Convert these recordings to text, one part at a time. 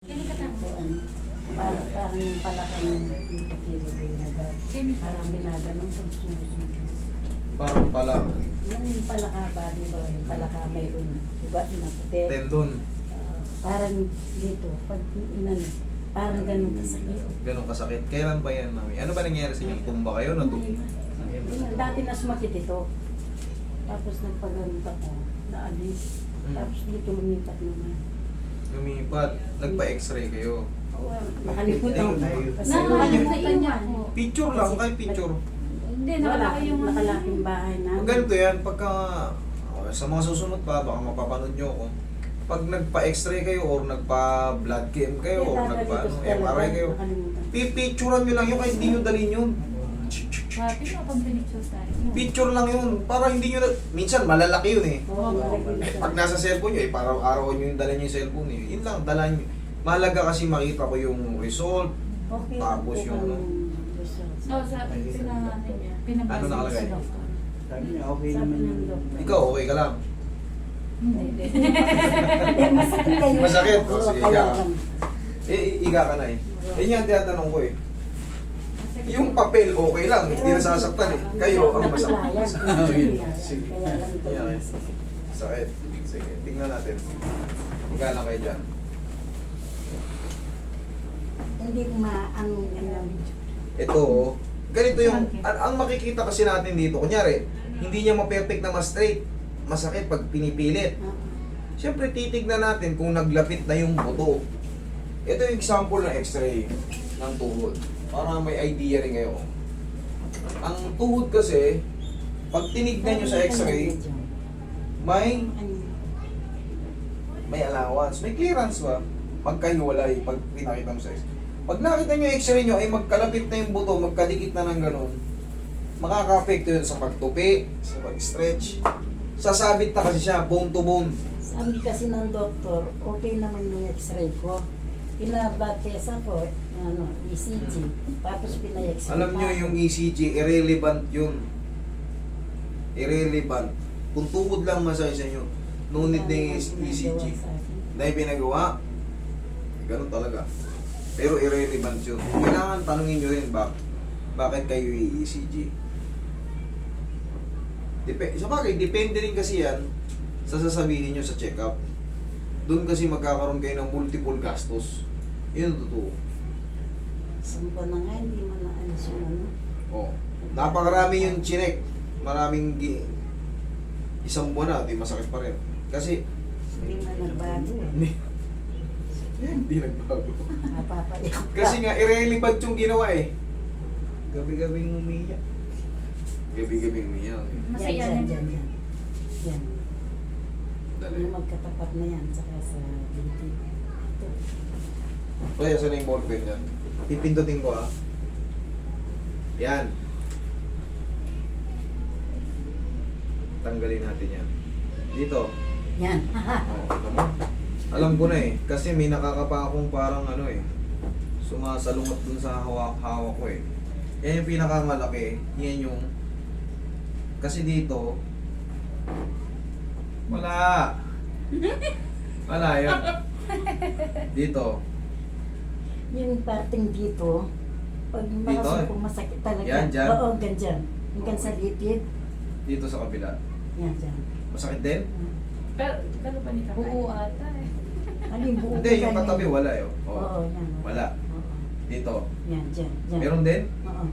Parang yung palakang parang binaganong pag sumusunod. Parang pala. Yung palaka ba, di ba? Yung palaka mayroon iba na puti. Tendon. Parang dito, pag inano, parang ganun kasakit. Ganun kasakit. Kailan ba yan, mami? Ano ba nangyari sa inyo? Tumba kayo? Dati na sumakit ito. Tapos nagpagamit ako, naalis. Tapos dito lumipat naman. Lumipat. Nagpa-x-ray kayo. Nakalimutan ko. Kasi Nakalimutan niya ako. Picture lang, kahit picture. Hindi, wala, nakalaki yung nakalaking bahay na. Ganito yan, pagka sa mga susunod pa, baka mapapanood nyo ako. Pag nagpa-x-ray kayo or nagpa-blood chem kayo or nagpa-MRI kayo, pipicturean nyo lang yun kahit hindi nyo dalhin yun. Sabi mo pag pinicture tayo. Picture lang yun, para hindi nyo na, minsan malalaki yun eh. Pag nasa cellphone nyo eh, para araw nyo yung dala nyo yung cellphone eh. Yun lang, dala nyo. Mahalaga kasi makita ko yung result. Okay. Tapos yung ano. No, sa pinangalan niya. Pinabasa Ano nakalagay? sa doktor. Sabi niya, okay Sabi naman ng yun. doktor. Ikaw, okay ka lang. Hindi. Masakit kayo. Masakit? O, Oo, sige, kaya higa ka. lang. Higa ka na eh. Yun yung tinatanong ko eh. Yung papel, okay lang. Hindi nasasaktan eh. Kayo, ang masakit. Sige. Kaya lang ito. Yeah, okay. Sakit. Sige, tingnan natin. Higa lang kayo dyan. Hindi ko maano Ito, ganito yung, ang makikita kasi natin dito, kunyari, hindi niya ma-perfect na ma-straight. Masakit pag pinipilit. Siyempre, titignan natin kung naglapit na yung buto. Ito yung example ng x-ray ng tuhod. Para may idea rin kayo. Ang tuhod kasi, pag tinignan nyo sa x-ray, may allowance, may clearance ba? Pagkahiwalay, pag pinakita mo sa x-ray. Pag nakita nyo yung x-ray nyo ay magkalapit na yung buto, magkadikit na ng ganun, makaka-apekto yun sa pagtupi, sa pag-stretch. Sasabit na kasi siya, bone to bone. Sabi kasi ng doktor, okay naman yung x-ray ko. Pinablood test ako, ECG. Tapos pina-x-ray. Alam nyo yung ECG, irrelevant yun. Irrelevant. Kung tuhod lang masaya sa inyo, no need na yung ECG. Dahil pinagawa, ganun talaga. Pero irrelevant yun. Kailangan tanungin nyo rin bakit kayo i-ECG. Sa bagay, depende rin kasi yan sa sasabihin nyo sa check-up. Doon kasi magkakaroon kayo ng multiple gastos. Yun ang totoo. Sumpa na nga, hindi mo na alis yung ano. Oh. Napakarami yung chinek. Isang buwan na, di masakit pa rin. Kasi, Hindi na nagbago. hindi nagbago. Napapalit. Kasi nga, irrelevant yung ginawa eh. Gabi-gabing umiyak. Gabi-gabing umiyak. Masaya Yan, na. yan. Yan. Dali. Yung magkatapat na yan, saka sa dito. Ito. Kaya saan yung ballpen yan? Pipindutin ko ah. Yan. Tanggalin natin yan. Dito. Yan. Oh, alam mo? Alam ko na eh. Kasi may nakakapa akong parang ano eh. Sumasalungat dun sa hawak-hawak ko eh. Yan yung pinakamalaki. Yan yung... Kasi dito... Wala! Wala yan. Dito. Yung parting dito, pag makasupong masakit talaga. Yan, dyan. Oo, ganyan. Hanggang sa litid. Dito sa kabila. Yan, dyan. Masakit din? Pero pa ni Kakay? Oo ata eh. Ano yung buo Hindi, yung katabi wala eh. Oh. Oo, yan. Wala. Oo. Dito. Yan, dyan. Dyan. Meron din? Oo.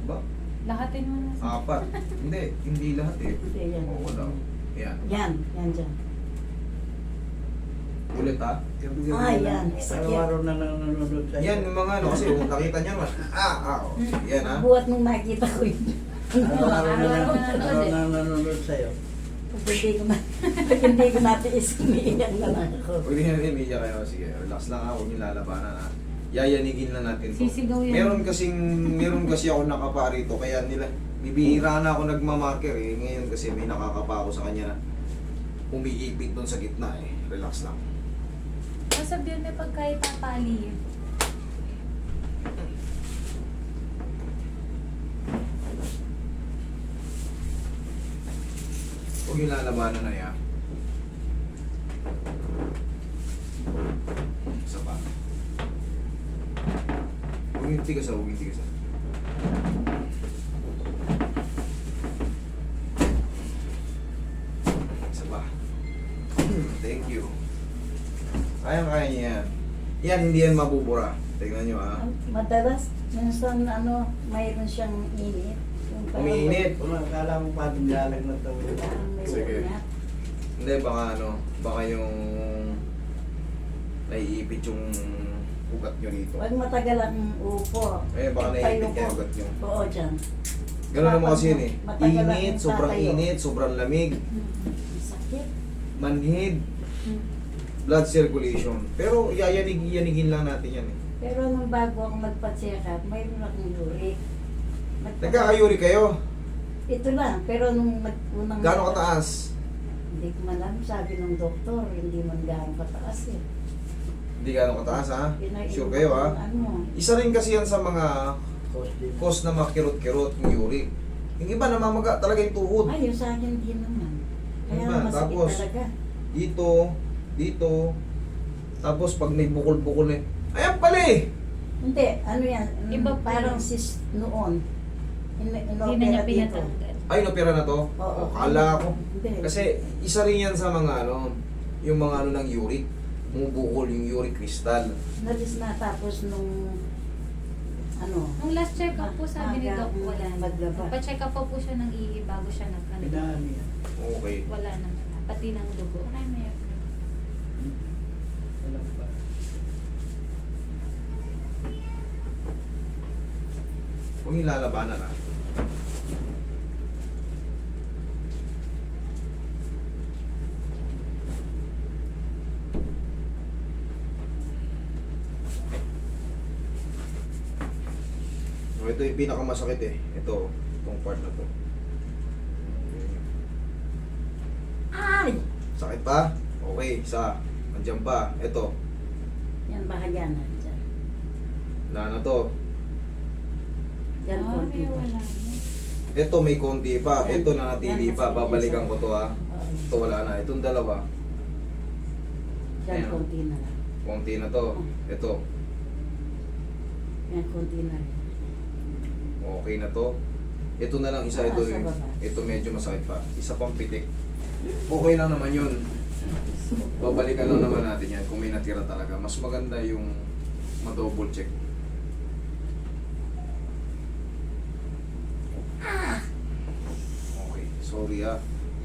Ba? Lahatin mo na. Apat. Hindi lahat eh. Hindi, yan. Oo, wala. Yan. Yan, yan, dyan. Ulit ha? Gabi-gabi Ah, na. yan. Sakit. Araw-araw na nanonood sa'yo. Yan yung mga ano kasi kung nakita niyo naman. Oh. Yan ha? Buhat nung nakita ko yun. Araw-araw na Araw-araw na nanonood eh. nanonood sa'yo. Pag hindi ko natiis, umiiyak na lang ako. Pag hindi natin media kayo, sige, relax lang ha, huwag niyo lalabanan ha. Yayanigin lang natin to. Sisigaw yan. Meron kasi ako nakapa rito, kaya bibihira na ako nagmamarker eh. Ngayon kasi may nakakapa ako sa kanya na umiipit doon sa gitna eh. Relax lang. Sabihin na pag kahit tatali. Huwag yung lalabanan na yan. Huwag tigas. Isa pa. Thank you. Kaya niya yan. Yan, hindi yan mabubura. Tingnan nyo ha. Madalas, minsan mayroon siyang init. Yung parang Umiinit. Kung akala mo pa nilalag na ito. Parang may Sige. ugat. Hindi, baka yung naiipit yung ugat nyo dito. Huwag matagal ang upo. Baka naiipit yung ugat nyo. Oo, dyan. Ganun naman kasi yun eh. Matagal ang Init, sobrang tatayo. init, sobrang lamig, Sakit. manhid, blood circulation. Pero iyanigin lang natin yan eh. Pero nung bago ako magpa-check up, mayroon akong uric. Nagkakayuri kayo? Ito lang, pero nung unang... Gano'ng kataas? Hindi ko man alam, sabi ng doktor, hindi man gaano kataas eh. Hindi gano'ng kataas ha? Pinainom Sure kayo ha? ng Ano, Isa rin kasi yan sa mga Cause din. cause na makirot-kirot yung uric. Yung iba namamaga talaga yung tuhod. ay, yung sa akin din naman. Kaya Diba? masakit Tapos, talaga. Dito, tapos pag may bukol-bukol eh. Ayan pala eh! Hindi, ano yan, Iba po parang yun. sis noon. Hindi na Inopera niya dito. pinatanggal. Ay, napira na to? Oo. Kala ko. Hindi. Kasi isa rin yan sa mga yung mga ng uric. Bumubukol yung uric crystal. Nalis na tapos nung Nung last check-up po sabi ni Aga, Doc, wala na. maglaba. Pa-check up po siya ng ihi bago siya Pinaan niya. Okay. Wala naman na. Pati ng dugo. Ay, may Wala pa. Kung ilalabanan na. So, ito yung pinakamasakit eh. Itong part na to. ay! Sakit pa? Okay, isa. Andiyan pa. Ito. Yan bahagya na dyan. Wala na to. Yan Ah, konti may pa. wala na. Ito may konti pa. Ito na natili Yan, pa. kasi Babalikan isa. ko to ha. Oo. Ito wala na. Itong dalawa. Yan Ayan. konti na lang. Konti na to. Ito. Yan konti na rin. Okay na to. Ito na lang isa. Ito, sa baba. ito medyo masakit pa. Isa pang pitik. Okay lang naman yun. Babalikan lang naman natin yan kung may natira talaga. Mas maganda yung ma-double check. Okay. Sorry ha.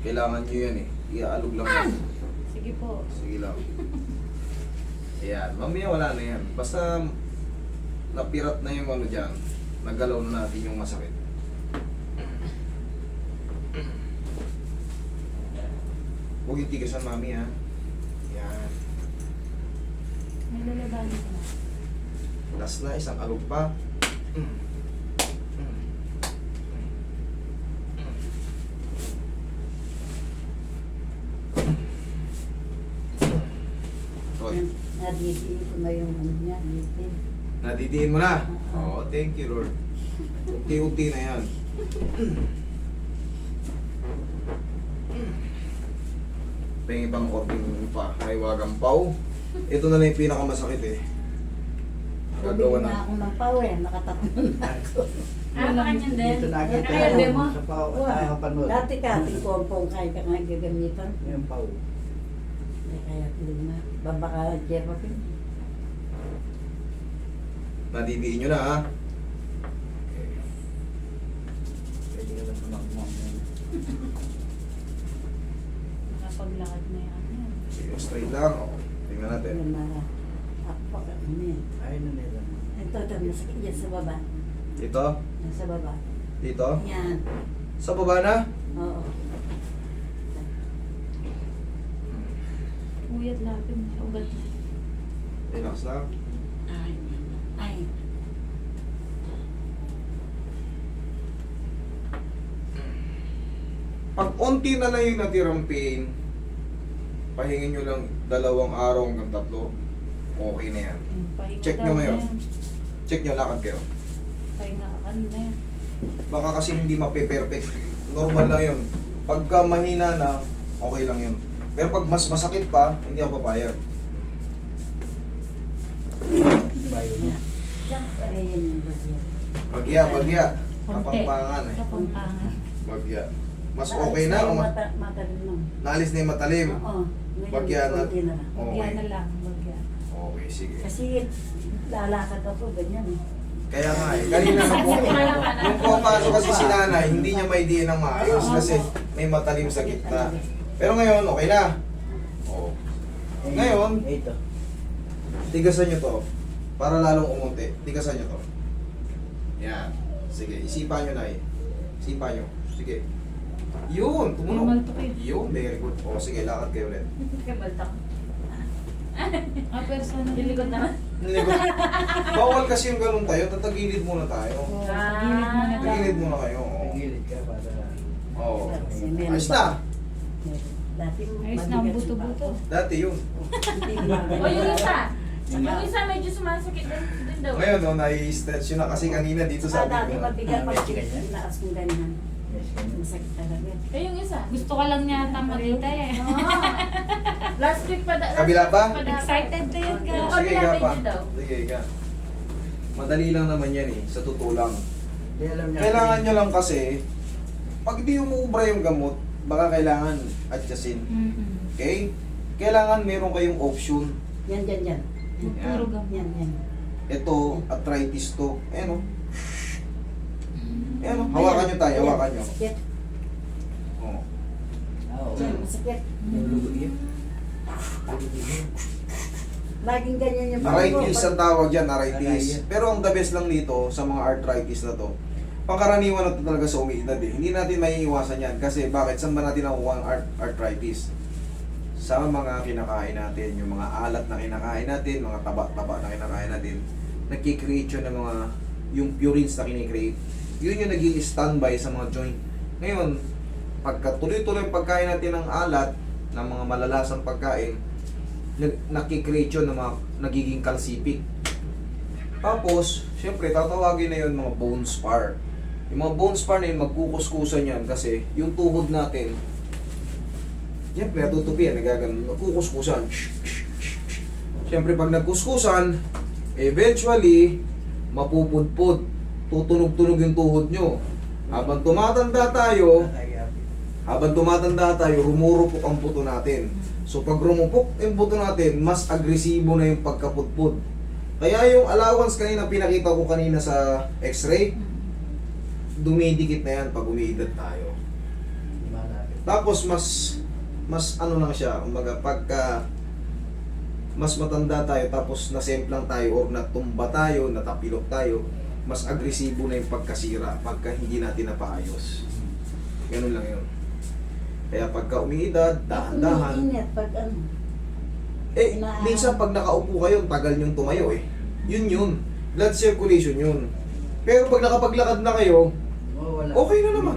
Kailangan nyo yan eh. Iaalog lang yan. Sige po. Sige lang. Ayan. Mamaya wala na yan. Basta napirat na yung ano dyan. Nagalaw na natin yung masakit. Huwag yung tigasan, mami, ha? Yan. May lalabanan na. Last na, isang alog pa. Roy, Yan, nadidiin ko na yung ano niya, ngipin. nadidiin mo na? Oo. Oo, thank you, Lord. Unti-unti na yan. Pengi pang korting pa, may wagang paw. Ito na lang yung pinakamasakit eh. Gagawa Bumili na. na ako ng power, nakatatlo na ako. Ah, baka niyan din. Dito nakita Nakayalde mo. sa pao. Wala. Nakapanood. Dati kating pompong kaya ka nga gagamitan. Yung pao. Kaya na. Babaka Jeff ako. Nadidiin nyo na ha. Pwede ka lang sumakmang. Nakapaglakad na yan. Sige, straight lang. O, tingnan natin. Yan na. Ako ka yan. Ayun na nila. Ito, nasakit yan sa baba. Dito? Yan sa baba. Dito? Yan. Sa baba na? Oo. Uyad lapin. Ugat na. Relax lang. Ay. Ay. Pag unti na lang yung natirang pain, pahingin nyo lang 2 araw hanggang 3. Okay na yan. Pahinga Check daw nyo na ngayon. yan. Check nyo, lakad kayo. Pahinga ka kanina yan. Baka kasi hindi mape-perfect. Normal lang yun. Pagka mahina na, okay lang yun. Pero pag mas masakit pa, hindi ako papayag. Bayo niya. Ayan yung bagyo. Bagya. Konti. Kapampangan eh. Kapampangan. Bagya. Mas okay na o Matalim na. naalis na yung matalim? Oo. Ngayon, Bagya na. konti na lang. Bagya na lang. Bagya. Okay, sige. Kasi lalakad ako, ganyan eh. Kaya nga eh, kanina nung pumapasok kasi si nanay, hindi niya maidiin ng maayos kasi may matalim sa gitna. Pero ngayon, okay na. Oo. Ngayon, Ito. tigasan nyo to. Para lalong umunti. Tigasan nyo to. Yan. Sige, isipan nyo na eh. Isipan nyo. Sige. Yun, tumunog. Tumaltok eh. Yun, very good. O sige, lakad kayo ulit. Kabaltak. Personal. Nilikod naman. Likod. Bawal kasi yung ganun tayo, tatagilid muna tayo. Gilid mo na Tagilid muna kayo. Oo. Pagilid ka para... Oo. Kasi meron Ayos pa. na. Dati Ayos na ang buto-buto. Dati yun. Hindi O yung isa. Yung Yung isa medyo sumasakit din daw. Ngayon, no, nai-stretch yun na kasi kanina dito sa Dati atin. mabigat pag ganyan. tinaas kong ganyan. Yes, ganyan. Masakit talaga. Eh yung isa. Gusto ka lang niya makita eh. Last week pa Kabila pa? Excited na yun ka. Oo. Sige, kabila ka pa. medyo daw. Sige, ka. Madali lang naman yan eh, sa totoo lang. Di alam niya. Kailangan nyo lang kasi, pag di umuubra yung gamot, baka kailangan adjustin. Mm-mm. Okay? Kailangan meron kayong option. Yan. Puro gamot. Yan. Ito, arthritis to. Ayan o. Ayan o. Hawakan nyo tayo, hawakan nyo. Masakit. Oh. Oo. Diyan, masakit. Nulugo yun. Laging ganyan yung Arthritis ang tawag dyan, Arthritis. arthritis. Pero ang the best lang dito sa mga arthritis na to, pangkaraniwan na to talaga sa umiidad eh. Hindi natin maiiwasan yan kasi bakit? Saan ba natin nakuha ang arthritis? Sa mga kinakain natin, yung mga alat na kinakain natin, mga taba-taba na kinakain natin, nagkikreate yun ng mga, yung purines na kinikreate. Yun yung naging standby sa mga joint. Ngayon, pagka tuloy-tuloy yung pagkain natin ng alat, ng mga malalasang pagkain, nakikreate yun ng mga nagiging calcific. Tapos, syempre, tatawagin na yun mga bone spar. Yung mga bone spar na yun, magkukuskusan yan kasi yung tuhod natin, syempre, natutupi yan, nagaganon, magkukuskusan. Syempre, pag nagkuskusan, eventually, mapupudpud, tutunog-tunog yung tuhod nyo. Habang tumatanda tayo, rumurupok ang buto natin. So pag rumupok yung buto natin, mas agresibo na yung pagkapudpud. Kaya yung allowance kanina, pinakita ko kanina sa x-ray, dumidikit na yan pag umiidad tayo. Tapos mas ano lang siya, kumbaga pagka mas matanda tayo tapos nasemplang tayo or natumba tayo, natapilok tayo, mas agresibo na yung pagkasira pagka hindi natin napaayos. Ganun lang yun. Kaya pagka umiidad, dahan-dahan. Umiinit pag ano. Eh, minsan pag nakaupo kayo, tagal nyong tumayo eh. Yun. Blood circulation yun. Pero pag nakapaglakad na kayo, okay na naman.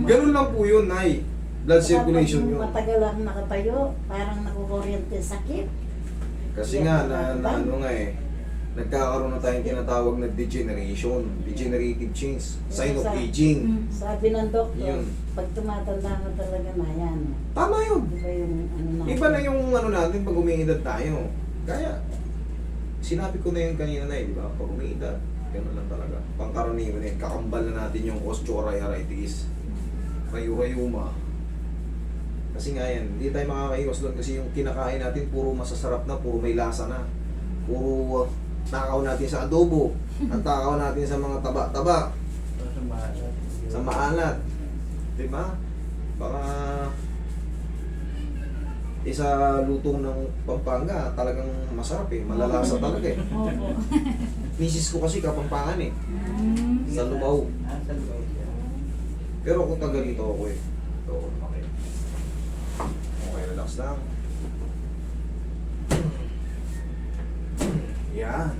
Ganun lang po yun, Nay. Blood circulation yun. Matagal ako nakatayo, parang nakukuryente sakit. Kasi nga, ano nga eh, nagkakaroon na tayong tinatawag na degenerative change, sign of aging. Sabi ng doktor, Yun. pag tumatanda ka talaga na yan. Tama yun. Di ba yung ano na? Iba na yung ano natin pag umiidad tayo. Kaya, sinabi ko na yun kanina na di ba? Pag umiidad, gano'n lang talaga. Pangkaraniwan eh, kakambal na natin yung osteoarthritis, rayuma. Kasi nga yan, hindi tayo makakaiwas doon kasi yung kinakain natin puro masasarap na, puro may lasa na. Puro takaw natin sa adobo, at takaw natin sa mga taba-taba, sa maalat. Diba? Baka isa lutong ng Pampanga, talagang masarap eh, malalasa talaga eh. Opo. Misis ko kasi Kapampangan eh, Mm. sa Lubao. Sa Lubao siya. Pero kung taga dito ako eh, ito ako naman. Okay, relax lang. Yan.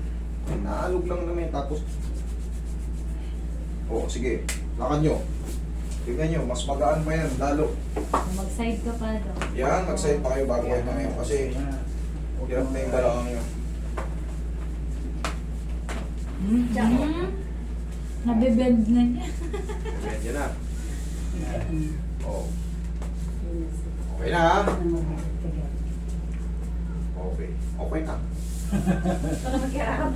Naalog lang naman tapos. Oo, sige. Lakad nyo. Tingnan nyo, mas magaan pa yan, lalo. Mag-side ka pa daw. Yan, mag-side pa kayo bago kayo ngayon kasi hirap na yung balakang nyo. Mm. Nabibend na niya. Medyo na. Oo. Okay na ha? Okay. Okay na. Para mag-iarap.